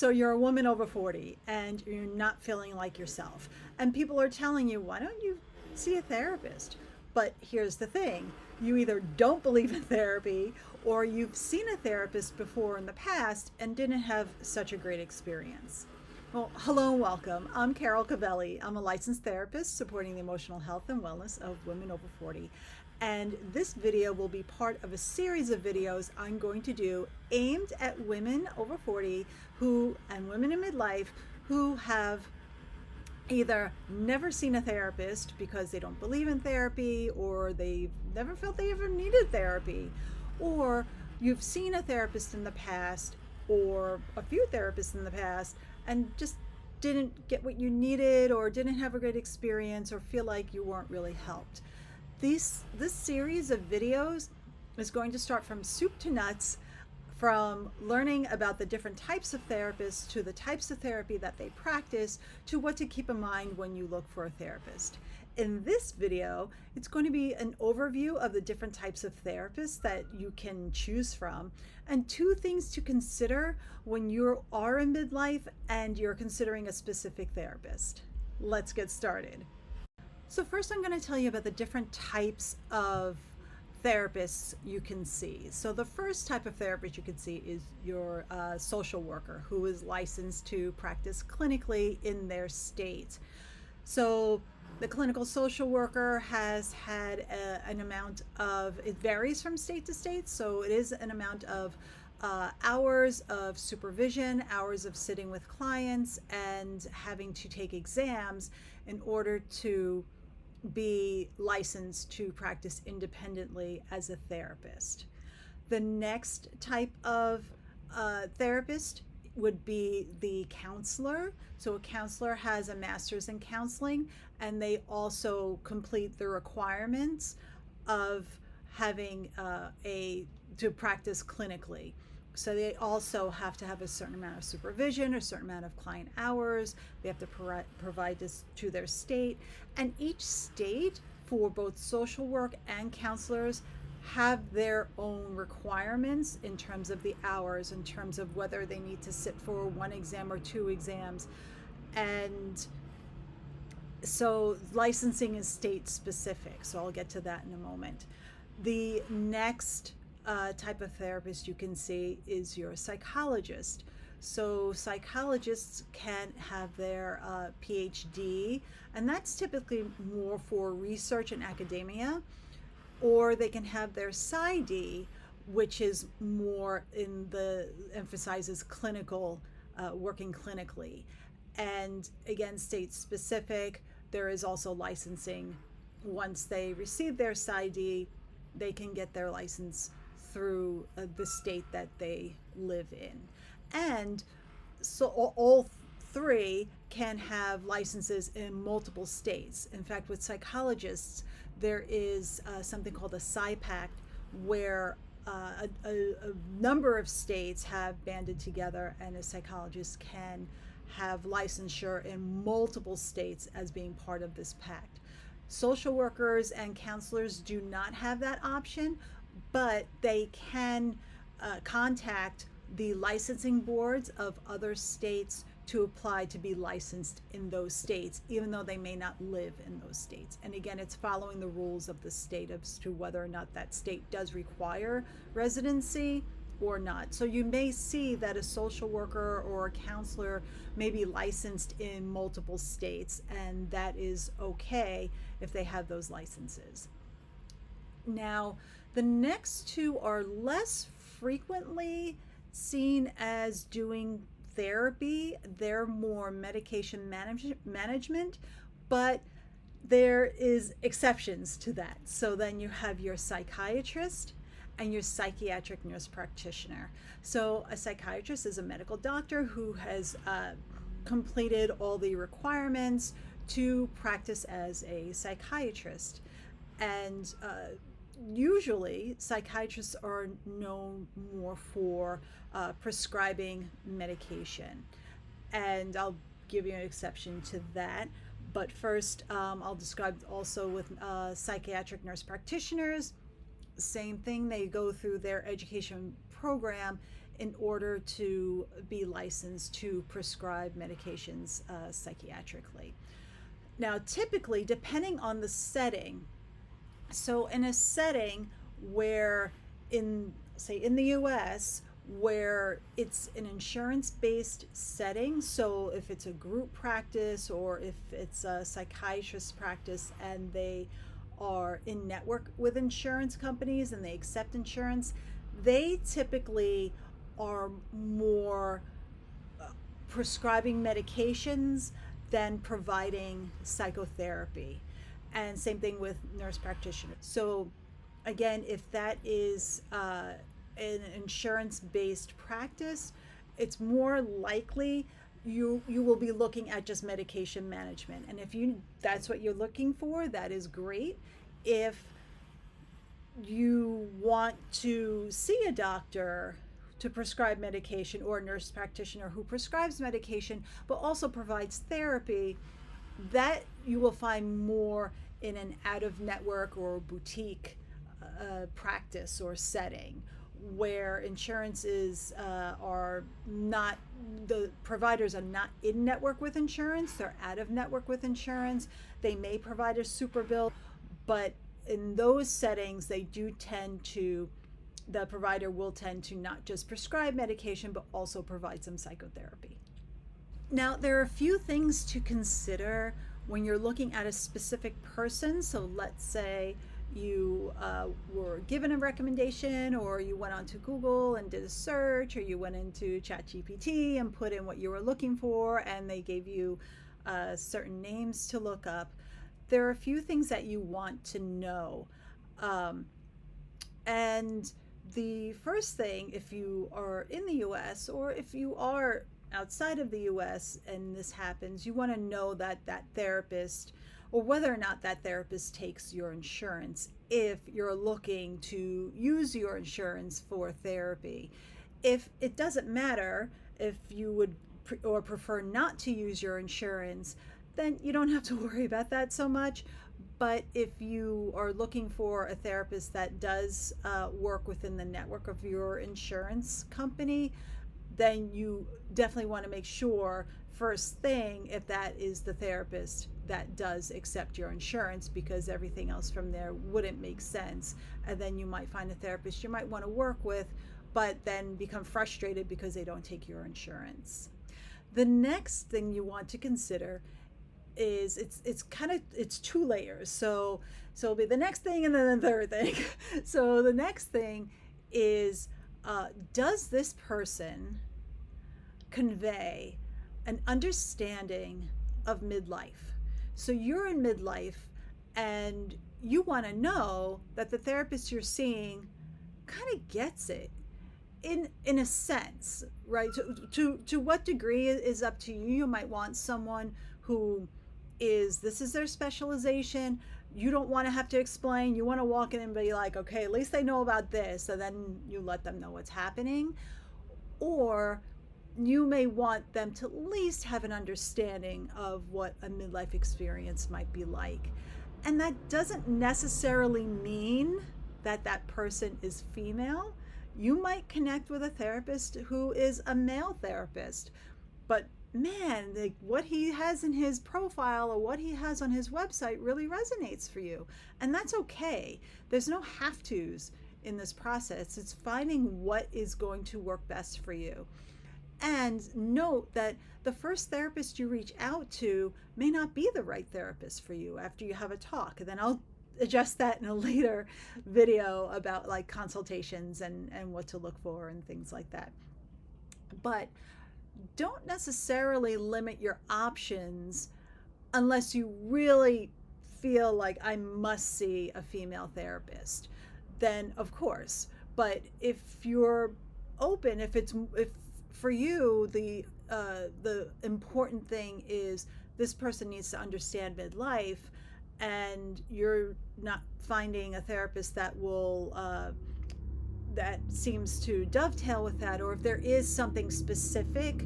So you're a woman over 40 and you're not feeling like yourself. And people are telling you, why don't you see a therapist? But here's the thing, you either don't believe in therapy or you've seen a therapist before in the past and didn't have such a great experience. Well, hello and welcome. I'm Carol Cavelli. I'm a licensed therapist supporting the emotional health and wellness of women over 40. And this video will be part of a series of videos I'm going to do aimed at women over 40 and women in midlife who have either never seen a therapist because they don't believe in therapy, or they've never felt they ever needed therapy, or you've seen a therapist in the past or a few therapists in the past and just didn't get what you needed or didn't have a great experience or feel like you weren't really helped. This series of videos is going to start from soup to nuts, from learning about the different types of therapists to the types of therapy that they practice to what to keep in mind when you look for a therapist. In this video, it's going to be an overview of the different types of therapists that you can choose from and 2 things to consider when you are in midlife and you're considering a specific therapist. Let's get started. So first I'm going to tell you about the different types of therapists you can see. So the first type of therapist you can see is your social worker who is licensed to practice clinically in their state. So the clinical social worker has had an amount of, it varies from state to state, so it is an amount of hours of supervision, hours of sitting with clients and having to take exams in order to be licensed to practice independently as a therapist. The next type of therapist would be the counselor. So a counselor has a master's in counseling and they also complete the requirements of having to practice clinically. So they also have to have a certain amount of supervision, a certain amount of client hours. They have to provide this to their state. And each state for both social work and counselors have their own requirements in terms of the hours, in terms of whether they need to sit for 1 exam or 2 exams. And so licensing is state specific. So I'll get to that in a moment. The next type of therapist you can see is your psychologist. So psychologists can have their PhD, and that's typically more for research and academia, or they can have their PsyD, which is more emphasizes clinical, working clinically. And again, state specific. There is also licensing. Once they receive their PsyD, they can get their license through the state that they live in. And so all 3 can have licenses in multiple states. In fact, with psychologists, there is something called a PsyPact, where a number of states have banded together and a psychologist can have licensure in multiple states as being part of this pact. Social workers and counselors do not have that option, but they can contact the licensing boards of other states to apply to be licensed in those states, even though they may not live in those states. And again, it's following the rules of the state as to whether or not that state does require residency or not. So you may see that a social worker or a counselor may be licensed in multiple states, and that is okay if they have those licenses. Now, the next 2 are less frequently seen as doing therapy. They're more medication management, but there is exceptions to that. So then you have your psychiatrist and your psychiatric nurse practitioner. So a psychiatrist is a medical doctor who has completed all the requirements to practice as a psychiatrist. And usually psychiatrists are known more for prescribing medication, and I'll give you an exception to that. But first, I'll describe also with psychiatric nurse practitioners. Same thing, they go through their education program in order to be licensed to prescribe medications psychiatrically. Now, typically, depending on the setting, so in a setting where, in say in the US, where it's an insurance based setting, so if it's a group practice or if it's a psychiatrist practice and they are in network with insurance companies and they accept insurance, they typically are more prescribing medications than providing psychotherapy. And same thing with nurse practitioners. So again, if that is an insurance-based practice, it's more likely you will be looking at just medication management. And if you that's what you're looking for, that is great. If you want to see a doctor to prescribe medication or a nurse practitioner who prescribes medication but also provides therapy, that you will find more in an out-of-network or boutique practice or setting where insurances are not, the providers are not in network with insurance, they're out of network with insurance. They may provide a super bill, but in those settings, they do tend to, the provider will tend to not just prescribe medication, but also provide some psychotherapy. Now, there are a few things to consider when you're looking at a specific person. So let's say you were given a recommendation, or you went onto Google and did a search, or you went into ChatGPT and put in what you were looking for, and they gave you certain names to look up. There are a few things that you want to know. And the first thing, if you are in the US or if you are outside of the US and this happens, you want to know that that therapist, or whether or not that therapist takes your insurance if you're looking to use your insurance for therapy. If it doesn't matter, if you would or prefer not to use your insurance, then you don't have to worry about that so much. But if you are looking for a therapist that does work within the network of your insurance company, then you definitely want to make sure, first thing, if that is the therapist that does accept your insurance, because everything else from there wouldn't make sense. And then you might find a therapist you might want to work with, but then become frustrated because they don't take your insurance. The next thing you want to consider is it's two layers. So it'll be the next thing and then the third thing. So the next thing is, does this person convey an understanding of midlife? So you're in midlife and you want to know that the therapist you're seeing kind of gets it in a sense, right? To what degree is up to you. You might want someone who this is their specialization. You don't want to have to explain. You want to walk in and be like, okay, at least they know about this, and then you let them know what's happening. Or you may want them to at least have an understanding of what a midlife experience might be like. And that doesn't necessarily mean that that person is female. You might connect with a therapist who is a male therapist, but man, like what he has in his profile or what he has on his website really resonates for you. And that's okay. There's no have-tos in this process. It's finding what is going to work best for you. And note that the first therapist you reach out to may not be the right therapist for you after you have a talk. And then I'll adjust that in a later video about like consultations and what to look for and things like that. But don't necessarily limit your options unless you really feel like I must see a female therapist. Then of course. But if you're open, if for you the important thing is this person needs to understand midlife, and you're not finding a therapist that will that seems to dovetail with that, or if there is something specific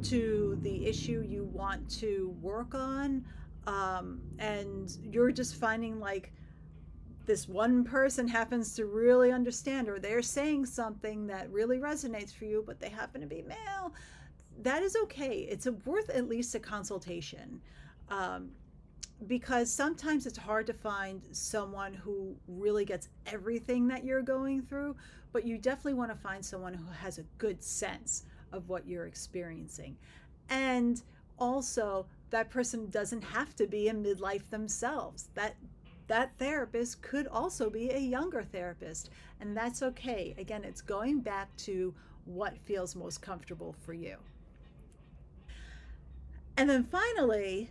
to the issue you want to work on, and you're just finding like this one person happens to really understand, or they're saying something that really resonates for you, but they happen to be male, that is okay. It's worth at least a consultation. Um, because sometimes it's hard to find someone who really gets everything that you're going through, but you definitely want to find someone who has a good sense of what you're experiencing. And also, that person doesn't have to be in midlife themselves. That therapist could also be a younger therapist, and that's okay. Again, it's going back to what feels most comfortable for you. And then finally,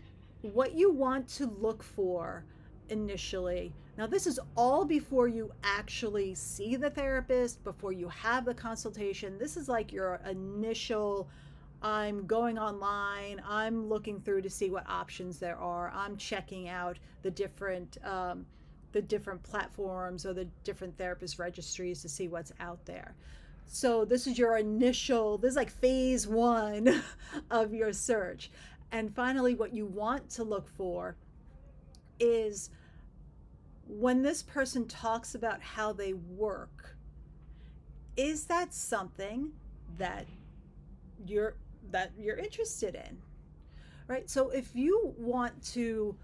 what you want to look for initially. Now, this is all before you actually see the therapist, before you have the consultation. This is like your initial, I'm going online, I'm looking through to see what options there are, I'm checking out the different platforms or the different therapist registries to see what's out there. So this is your initial, this is like phase one of your search. And finally, what you want to look for is when this person talks about how they work, is that something that you're you're interested in? Right? So if you want to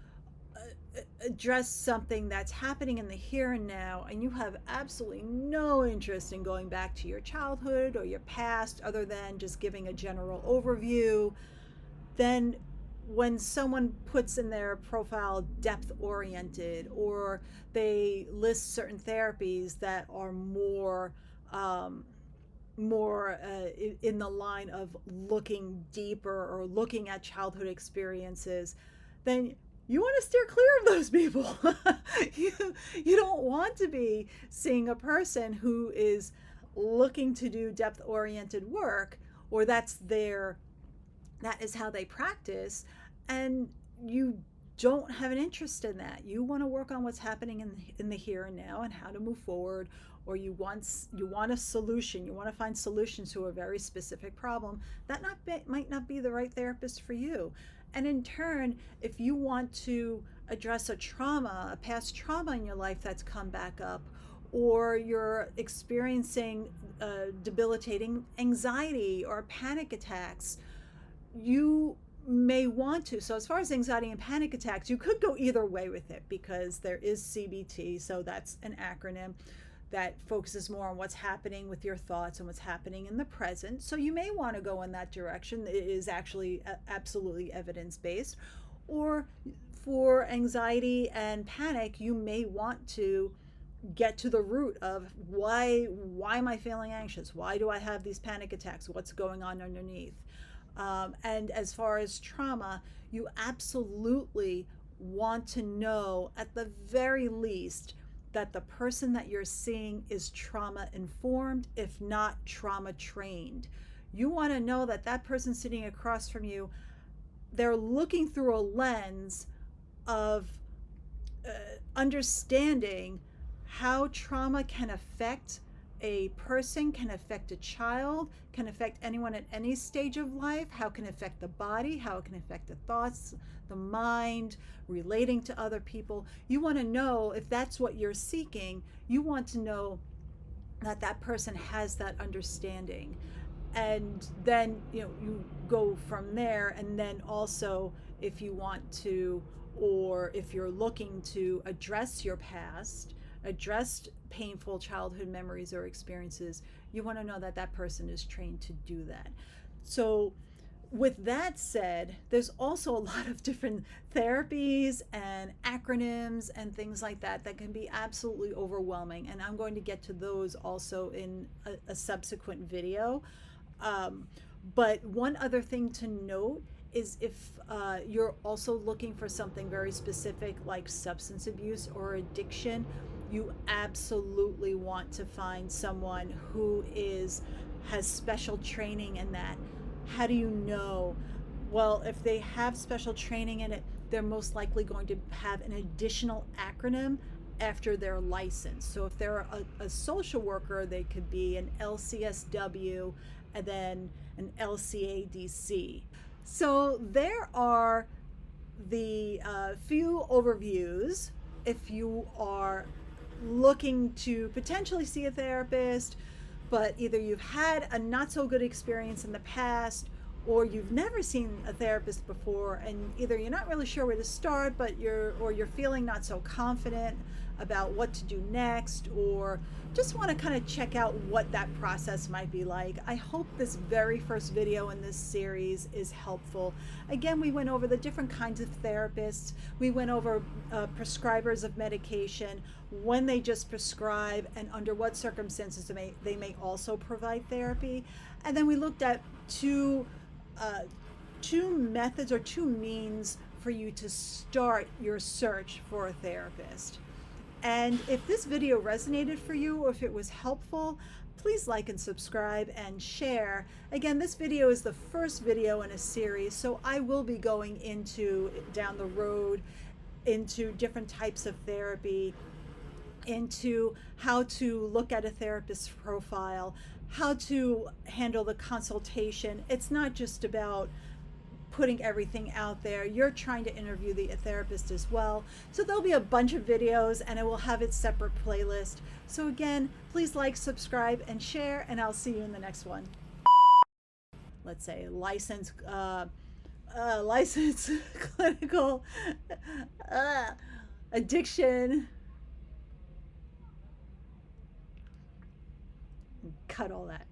address something that's happening in the here and now, and you have absolutely no interest in going back to your childhood or your past other than just giving a general overview, then when someone puts in their profile depth oriented, or they list certain therapies that are um, more in the line of looking deeper or looking at childhood experiences, then you want to steer clear of those people. you, you don't want to be seeing a person who is looking to do depth oriented work, or that is how they practice, and you don't have an interest in that. You want to work on what's happening in the here and now and how to move forward, or you want a solution. You want to find solutions to a very specific problem. Might not be the right therapist for you. And in turn, if you want to address a trauma, a past trauma in your life that's come back up, or you're experiencing debilitating anxiety or panic attacks, you may want to. So, as far as anxiety and panic attacks, you could go either way with it because there is CBT. So, that's an acronym that focuses more on what's happening with your thoughts and what's happening in the present. So, you may want to go in that direction. It is actually absolutely evidence based. Or for anxiety and panic, you may want to get to the root of why am I feeling anxious? Why do I have these panic attacks? What's going on underneath? And as far as trauma, you absolutely want to know at the very least that the person that you're seeing is trauma informed, if not trauma trained. You want to know that that person sitting across from you, they're looking through a lens of uh, understanding how trauma can affect a person, can affect a child, can affect anyone at any stage of life, how it can affect the body, how it can affect the thoughts, the mind, relating to other people. You want to know if that's what you're seeking, you want to know that that person has that understanding. And then, you go from there. And then also, if you want to, or if you're looking to address your past, address painful childhood memories or experiences, you want to know that that person is trained to do that. So, with that said, there's also a lot of different therapies and acronyms and things like that that can be absolutely overwhelming. And I'm going to get to those also in a subsequent video. Um, but one other thing to note is if you're also looking for something very specific like substance abuse or addiction, you absolutely want to find someone who has special training in that. How do you know? Well, if they have special training in it, they're most likely going to have an additional acronym after their license. So if they're a social worker, they could be an LCSW and then an LCADC. So there are the few overviews if you are looking to potentially see a therapist, but either you've had a not so good experience in the past, or you've never seen a therapist before, and either you're not really sure where to start, but you're feeling not so confident about what to do next, or just want to kind of check out what that process might be like. I hope this very first video in this series is helpful. Again, we went over the different kinds of therapists. We went over prescribers of medication, when they just prescribe, and under what circumstances they may also provide therapy. And then we looked at two methods or two means for you to start your search for a therapist. And if this video resonated for you, or if it was helpful, please like and subscribe and share. Again, this video is the first video in a series, so I will be going down the road into different types of therapy, into how to look at a therapist's profile, how to handle the consultation. It's not just about putting everything out there. You're trying to interview the therapist as well. So there'll be a bunch of videos, and it will have its separate playlist. So again, please like, subscribe, and share, and I'll see you in the next one. Let's say licensed clinical addiction. Cut all that.